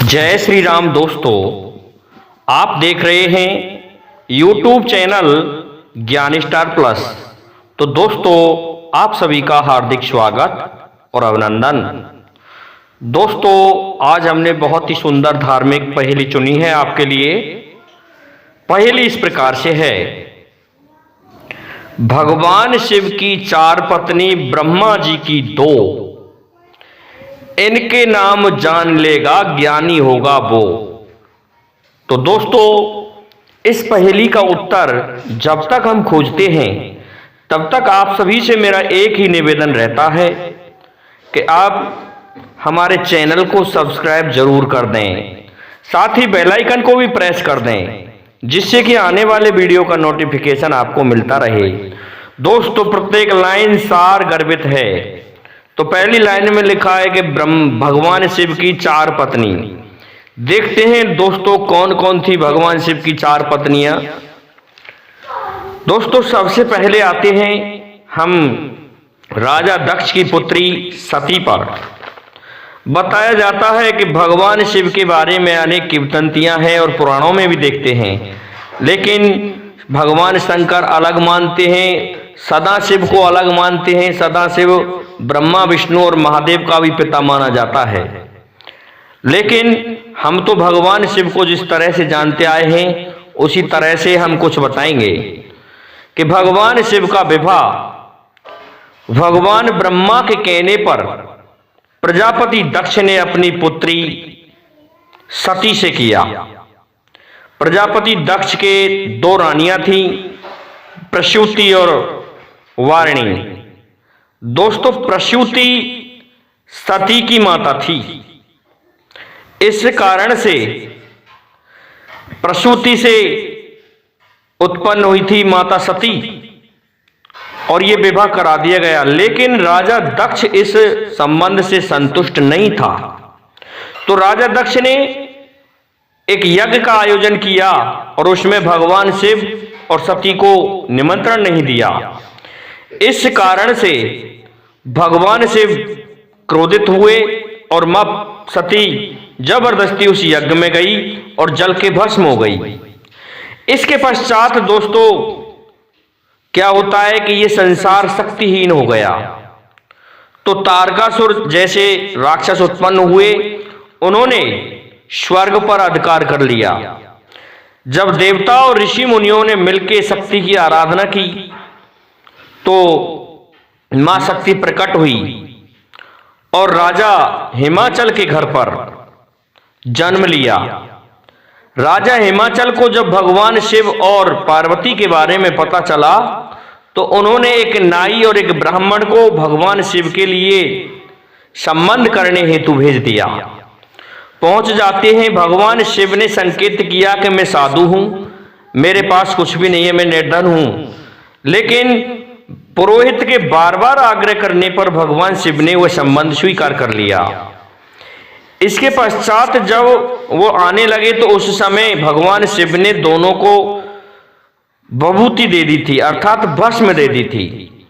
जय श्री राम दोस्तों, आप देख रहे हैं YouTube चैनल ज्ञान स्टार प्लस। तो दोस्तों, आप सभी का हार्दिक स्वागत और अभिनंदन। दोस्तों, आज हमने बहुत ही सुंदर धार्मिक पहेली चुनी है आपके लिए। पहेली इस प्रकार से है। भगवान शिव की 4 पत्नी, ब्रह्मा जी की 2, इनके नाम जान लेगा ज्ञानी होगा वो। तो दोस्तों, इस पहेली का उत्तर जब तक हम खोजते हैं तब तक आप सभी से मेरा एक ही निवेदन रहता है कि आप हमारे चैनल को सब्सक्राइब जरूर कर दें, साथ ही बेल आइकन को भी प्रेस कर दें, जिससे कि आने वाले वीडियो का नोटिफिकेशन आपको मिलता रहे। दोस्तों, प्रत्येक लाइन सार गर्भित है। तो पहली लाइन में लिखा है कि भगवान शिव की 4 पत्नी। देखते हैं दोस्तों कौन कौन थी भगवान शिव की 4 पत्नियां। दोस्तों, सबसे पहले आते हैं हम राजा दक्ष की पुत्री सती पर। बताया जाता है कि भगवान शिव के बारे में अनेक किंवदंतियां हैं और पुराणों में भी देखते हैं, लेकिन भगवान शंकर अलग मानते हैं, सदाशिव को अलग मानते हैं। सदाशिव ब्रह्मा, विष्णु और महादेव का भी पिता माना जाता है। लेकिन हम तो भगवान शिव को जिस तरह से जानते आए हैं उसी तरह से हम कुछ बताएंगे कि भगवान शिव का विवाह भगवान ब्रह्मा के कहने पर प्रजापति दक्ष ने अपनी पुत्री सती से किया। प्रजापति दक्ष के 2 रानियां थीं, प्रसूति और वारिणी। दोस्तों, प्रसूति सती की माता थी। इस कारण से प्रसूति से उत्पन्न हुई थी माता सती और यह विवाह करा दिया गया। लेकिन राजा दक्ष इस संबंध से संतुष्ट नहीं था, तो राजा दक्ष ने एक यज्ञ का आयोजन किया और उसमें भगवान शिव और सती को निमंत्रण नहीं दिया। इस कारण से भगवान शिव क्रोधित हुए और मां सती जबरदस्ती उस यज्ञ में गई और जल के भस्म हो गई। इसके पश्चात दोस्तों क्या होता है कि यह संसार शक्तिहीन हो गया। तो तारकासुर जैसे राक्षस उत्पन्न हुए, उन्होंने स्वर्ग पर अधिकार कर लिया। जब देवता और ऋषि मुनियों ने मिलकर शक्ति की आराधना की तो मां शक्ति प्रकट हुई और राजा हिमाचल के घर पर जन्म लिया। राजा हिमाचल को जब भगवान शिव और पार्वती के बारे में पता चला तो उन्होंने एक नाई और एक ब्राह्मण को भगवान शिव के लिए संबंध करने हेतु भेज दिया। पहुंच जाते हैं, भगवान शिव ने संकेत किया कि मैं साधु हूं, मेरे पास कुछ भी नहीं है, मैं निर्धन हूं। लेकिन पुरोहित के बार बार आग्रह करने पर भगवान शिव ने वह संबंध स्वीकार कर लिया। इसके पश्चात जब वो आने लगे तो उस समय भगवान शिव ने दोनों को विभूति दे दी थी, अर्थात भस्म दे दी थी।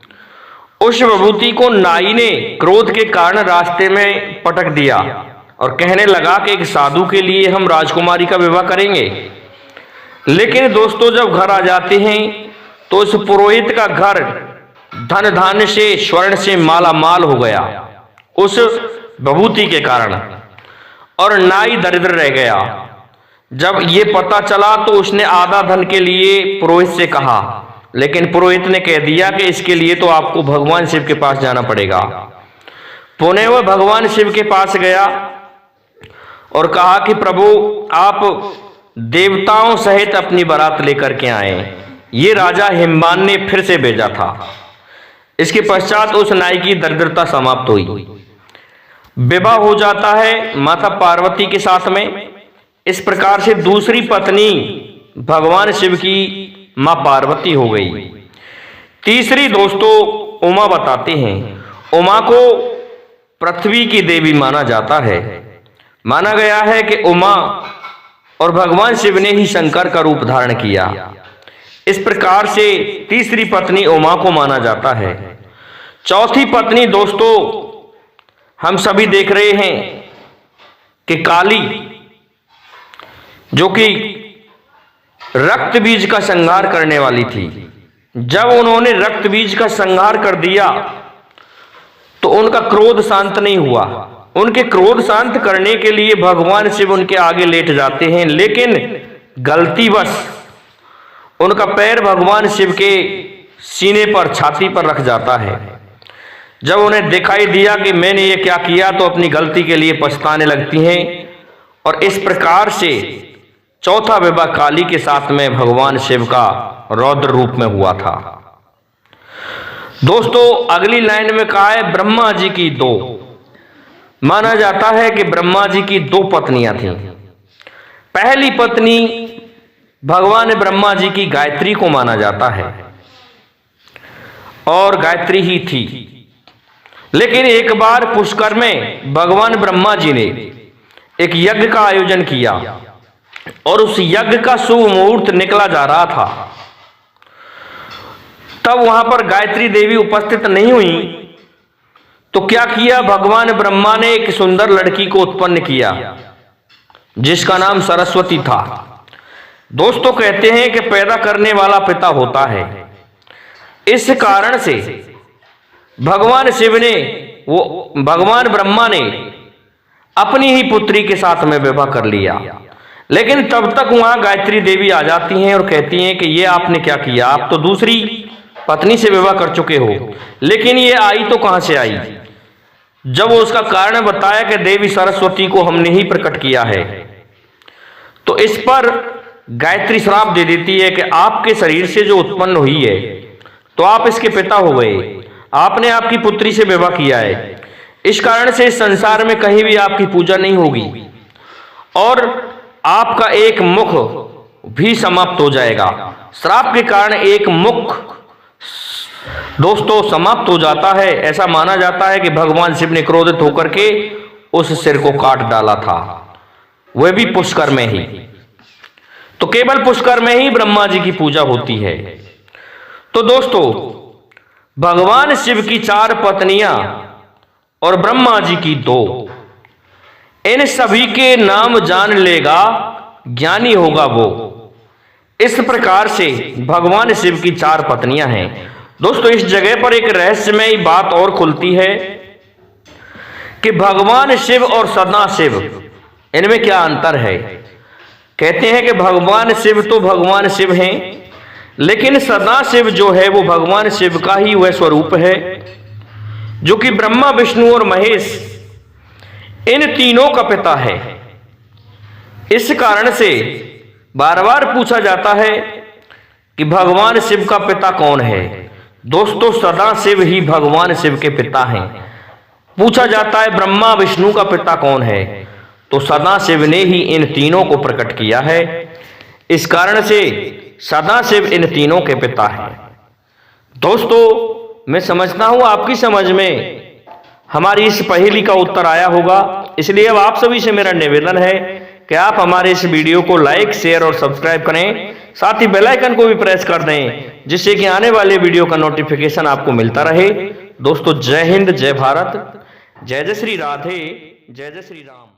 उस विभूति को नाई ने क्रोध के कारण रास्ते में पटक दिया और कहने लगा कि एक साधु के लिए हम राजकुमारी का विवाह करेंगे। लेकिन दोस्तों, जब घर आ जाते हैं तो उस पुरोहित का घर धन धान्य से, स्वर्ण से माला माल हो गया उस विभूति के कारण, और नाई दरिद्र रह गया। जब ये पता चला तो उसने आधा धन के लिए पुरोहित से कहा, लेकिन पुरोहित ने कह दिया कि इसके लिए तो आपको भगवान शिव के पास जाना पड़ेगा। पुनः वह भगवान शिव के पास गया और कहा कि प्रभु, आप देवताओं सहित अपनी बारात लेकर के आए। ये राजा हिमवान ने फिर से भेजा था। इसके पश्चात उस नाई की दरिद्रता समाप्त हुई। विवाह हो जाता है माता पार्वती के साथ में। इस प्रकार से दूसरी पत्नी भगवान शिव की मां पार्वती हो गई। तीसरी दोस्तों उमा बताते हैं। उमा को पृथ्वी की देवी माना जाता है। माना गया है कि उमा और भगवान शिव ने ही शंकर का रूप धारण किया। इस प्रकार से तीसरी पत्नी उमा को माना जाता है। चौथी पत्नी दोस्तों हम सभी देख रहे हैं कि काली जो कि रक्त बीज का संहार करने वाली थी। जब उन्होंने रक्त बीज का संहार कर दिया तो उनका क्रोध शांत नहीं हुआ। उनके क्रोध शांत करने के लिए भगवान शिव उनके आगे लेट जाते हैं, लेकिन गलतीवश उनका पैर भगवान शिव के सीने पर, छाती पर रख जाता है। जब उन्हें दिखाई दिया कि मैंने ये क्या किया, तो अपनी गलती के लिए पछताने लगती हैं और इस प्रकार से चौथा विवाह काली के साथ में भगवान शिव का रौद्र रूप में हुआ था। दोस्तों, अगली लाइन में कहा है ब्रह्मा जी की दो। माना जाता है कि ब्रह्मा जी की दो पत्नियां थीं। पहली पत्नी भगवान ब्रह्मा जी की गायत्री को माना जाता है और गायत्री ही थी। लेकिन एक बार पुष्कर में भगवान ब्रह्मा जी ने एक यज्ञ का आयोजन किया और उस यज्ञ का शुभ मुहूर्त निकला जा रहा था। तब वहां पर गायत्री देवी उपस्थित नहीं हुई, तो क्या किया, भगवान ब्रह्मा ने एक सुंदर लड़की को उत्पन्न किया जिसका नाम सरस्वती था। दोस्तों, कहते हैं कि पैदा करने वाला पिता होता है। इस कारण से भगवान ब्रह्मा ने अपनी ही पुत्री के साथ में विवाह कर लिया। लेकिन तब तक वहां गायत्री देवी आ जाती हैं और कहती हैं कि ये आपने क्या किया, आप तो दूसरी पत्नी से विवाह कर चुके हो। लेकिन ये आई तो कहां से आई? जब वो उसका कारण बताया कि देवी सरस्वती को हमने ही प्रकट किया है, तो इस पर गायत्री श्राप दे देती है कि आपके शरीर से जो उत्पन्न हुई है तो आप इसके पिता हो गए, आपने आपकी पुत्री से विवाह किया है। इस कारण से इस संसार में कहीं भी आपकी पूजा नहीं होगी और आपका एक मुख भी समाप्त हो जाएगा। श्राप के कारण एक मुख दोस्तों समाप्त हो जाता है। ऐसा माना जाता है कि भगवान शिव ने क्रोधित होकर के उस सिर को काट डाला था, वह भी पुष्कर में ही। तो केवल पुष्कर में ही ब्रह्मा जी की पूजा होती है। तो दोस्तों, भगवान शिव की 4 पत्नियां और ब्रह्मा जी की 2, इन सभी के नाम जान लेगा ज्ञानी होगा वो। इस प्रकार से भगवान शिव की 4 पत्नियां हैं। दोस्तों, इस जगह पर एक रहस्यमयी बात और खुलती है कि भगवान शिव और सदाशिव, इनमें क्या अंतर है। कहते हैं कि भगवान शिव तो भगवान शिव हैं, लेकिन सदाशिव जो है वो भगवान शिव का ही वह स्वरूप है जो कि ब्रह्मा, विष्णु और महेश, इन तीनों का पिता है। इस कारण से बार बार पूछा जाता है कि भगवान शिव का पिता कौन है। दोस्तों, सदाशिव ही भगवान शिव के पिता हैं। पूछा जाता है ब्रह्मा विष्णु का पिता कौन है, तो सदाशिव ने ही इन तीनों को प्रकट किया है। इस कारण से सदाशिव इन तीनों के पिता हैं। दोस्तों, मैं समझता हूं आपकी समझ में हमारी इस पहेली का उत्तर आया होगा। इसलिए अब आप सभी से मेरा निवेदन है कि आप हमारे इस वीडियो को लाइक, शेयर और सब्सक्राइब करें, साथ ही बेल आइकन को भी प्रेस कर दें, जिससे कि आने वाले वीडियो का नोटिफिकेशन आपको मिलता रहे। दोस्तों, जय हिंद, जय भारत, जय जय श्री राधे, जय जय श्री राम।